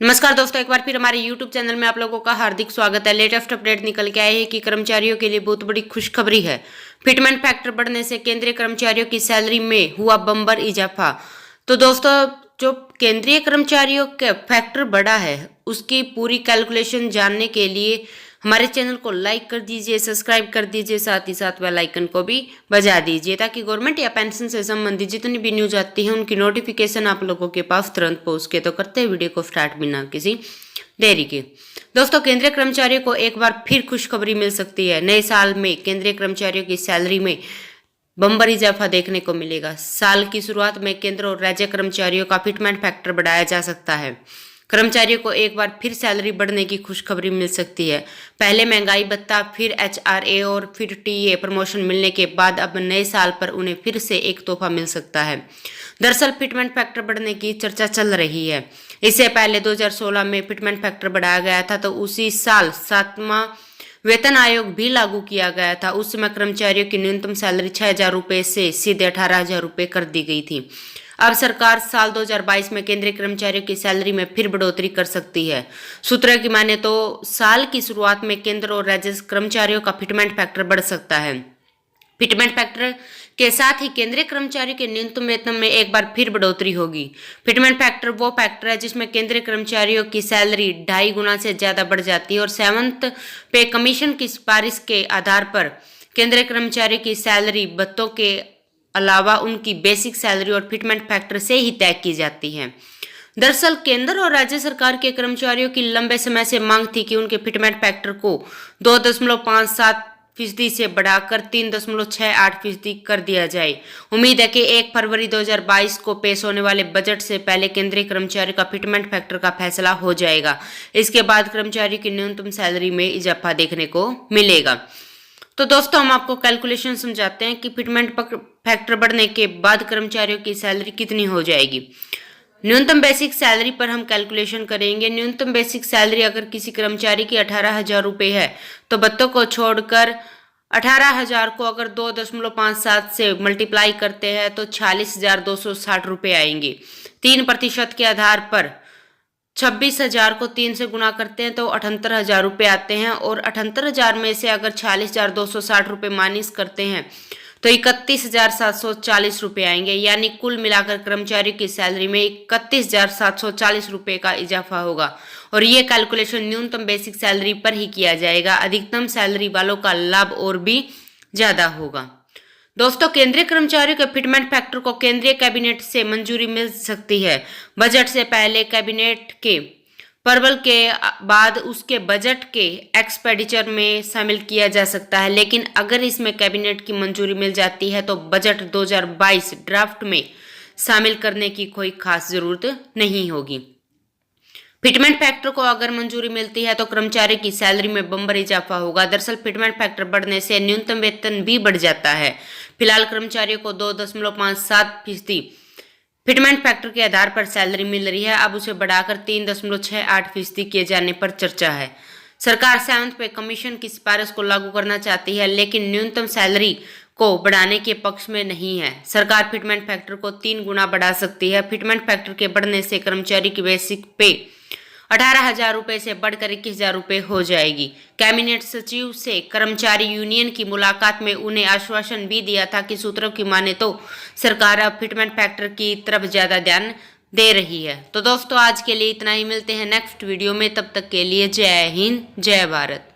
नमस्कार दोस्तों, एक बार फिर हमारे YouTube चैनल में आप लोगों का हार्दिक स्वागत है। लेटेस्ट अपडेट निकल के आए हैं कि कर्मचारियों के लिए बहुत बड़ी खुशखबरी है। फिटमेंट फैक्टर बढ़ने से केंद्रीय कर्मचारियों की सैलरी में हुआ बम्पर इजाफा। तो दोस्तों, जो केंद्रीय कर्मचारियों का फैक्टर बढ़ा है उसकी पूरी कैलकुलेशन जानने के लिए हमारे चैनल को लाइक कर दीजिए, सब्सक्राइब कर दीजिए, साथ ही साथ बेल आइकन को भी बजा दीजिए ताकि गवर्नमेंट या पेंशन से संबंधित जितनी भी न्यूज आती है उनकी नोटिफिकेशन आप लोगों के पास तुरंत पहुंच के। तो करते हैं वीडियो को स्टार्ट बिना किसी देरी के। दोस्तों, केंद्रीय कर्मचारियों को एक बार फिर खुशखबरी मिल सकती है। नए साल में केंद्रीय कर्मचारियों की सैलरी में बम्पर इजाफा देखने को मिलेगा। साल की शुरुआत में केंद्र और राज्य कर्मचारियों का फिटमेंट फैक्टर बढ़ाया जा सकता है। कर्मचारियों को एक बार फिर सैलरी बढ़ने की खुशखबरी मिल सकती है। पहले महंगाई भत्ता, फिर एचआरए और फिर टीए प्रमोशन मिलने के बाद अब नए साल पर उन्हें फिर से एक तोहफा मिल सकता है। दरअसल फिटमेंट फैक्टर बढ़ने की चर्चा चल रही है। इससे पहले 2016 में फिटमेंट फैक्टर बढ़ाया गया था, तो उसी साल 7वां वेतन आयोग भी लागू किया गया था। उस समय कर्मचारियों की न्यूनतम सैलरी 6,000 रुपये से सीधे 18,000 रुपये कर दी गई थी। अब सरकार साल 2022 में केंद्रीय कर्मचारियों की सैलरी में फिर बढ़ोतरी कर सकती है। सूत्रों की माने तो साल की शुरुआत में केंद्र और राज्य कर्मचारियों का फिटमेंट फैक्टर बढ़ सकता है। फिटमेंट फैक्टर के साथ ही केंद्रीय कर्मचारियों के न्यूनतम वेतन में एक बार फिर बढ़ोतरी होगी। फिटमेंट फैक्टर वो फैक्टर है जिसमें केंद्रीय कर्मचारियों की सैलरी 2.5 गुना से ज्यादा बढ़ जाती है और 7th पे कमीशन की सिफारिश के आधार पर केंद्रीय कर्मचारियों की सैलरी भत्तों के अलावा उनकी बेसिक सैलरी और फिटमेंट फैक्टर से ही तय की जाती है। दरअसल केंद्र और राज्य सरकार के कर्मचारियों की लंबे समय से मांग थी कि उनके फिटमेंट फैक्टर को 2.57% से बढ़ाकर 3.68% कर दिया जाए। उम्मीद है कि 1 फरवरी 2022 को पेश होने वाले बजट से पहले केंद्रीय कर्मचारी का फिटमेंट फैक्टर का फैसला हो जाएगा। इसके बाद कर्मचारी की न्यूनतम सैलरी में इजाफा देखने को मिलेगा। तो दोस्तों, हम आपको कैलकुलेशन समझाते हैं कि फिटमेंट फैक्टर बढ़ने के बाद कर्मचारियों की सैलरी कितनी हो जाएगी। न्यूनतम बेसिक सैलरी पर हम कैलकुलेशन करेंगे। न्यूनतम बेसिक सैलरी अगर किसी कर्मचारी की 18,000 रुपये है तो भत्तों को छोड़कर 18,000 को अगर 2.57 से मल्टीप्लाई करते हैं तो 46,260 रुपये आएंगे। 3% के आधार पर 26,000 को 3 से गुना करते हैं तो 78,000 रुपये आते हैं और 78,000 में से अगर 46,260 रुपये माइनस करते हैं तो 31,740 रुपये आएंगे। यानी कुल मिलाकर कर्मचारी की सैलरी में 31,740 रुपये का इजाफा होगा। और ये कैलकुलेशन न्यूनतम बेसिक सैलरी पर ही किया जाएगा। अधिकतम सैलरी वालों का लाभ और भी ज्यादा होगा। दोस्तों, केंद्रीय कर्मचारियों के फिटमेंट फैक्टर को केंद्रीय कैबिनेट से मंजूरी मिल सकती है। बजट से पहले कैबिनेट के अप्रूवल के बाद उसके बजट के एक्सपेंडिचर में शामिल किया जा सकता है, लेकिन अगर इसमें कैबिनेट की मंजूरी मिल जाती है तो बजट 2022 ड्राफ्ट में शामिल करने की कोई खास जरूरत नहीं होगी। फिटमेंट फैक्टर को अगर मंजूरी मिलती है तो कर्मचारी की सैलरी में बम्पर इजाफा होगा। दरअसल फिटमेंट फैक्टर बढ़ने से न्यूनतम वेतन भी बढ़ जाता है। फिलहाल कर्मचारियों को 2.57% फिटमेंट फैक्टर के आधार पर सैलरी मिल रही है। अब उसे बढ़ाकर 3.68% किए जाने पर चर्चा है। सरकार 7th पे कमीशन की सिफारिश को लागू करना चाहती है, लेकिन न्यूनतम सैलरी को बढ़ाने के पक्ष में नहीं है। सरकार फिटमेंट फैक्टर को 3 गुना बढ़ा सकती है। फिटमेंट फैक्टर के बढ़ने से कर्मचारी की बेसिक पे 18,000 रुपये से बढ़कर 21,000 रुपये हो जाएगी। कैबिनेट सचिव से कर्मचारी यूनियन की मुलाकात में उन्हें आश्वासन भी दिया था कि सूत्रों की माने तो सरकार अब फिटमेंट फैक्टर की तरफ ज्यादा ध्यान दे रही है। तो दोस्तों, आज के लिए इतना ही। मिलते हैं नेक्स्ट वीडियो में, तब तक के लिए जय हिंद, जय भारत।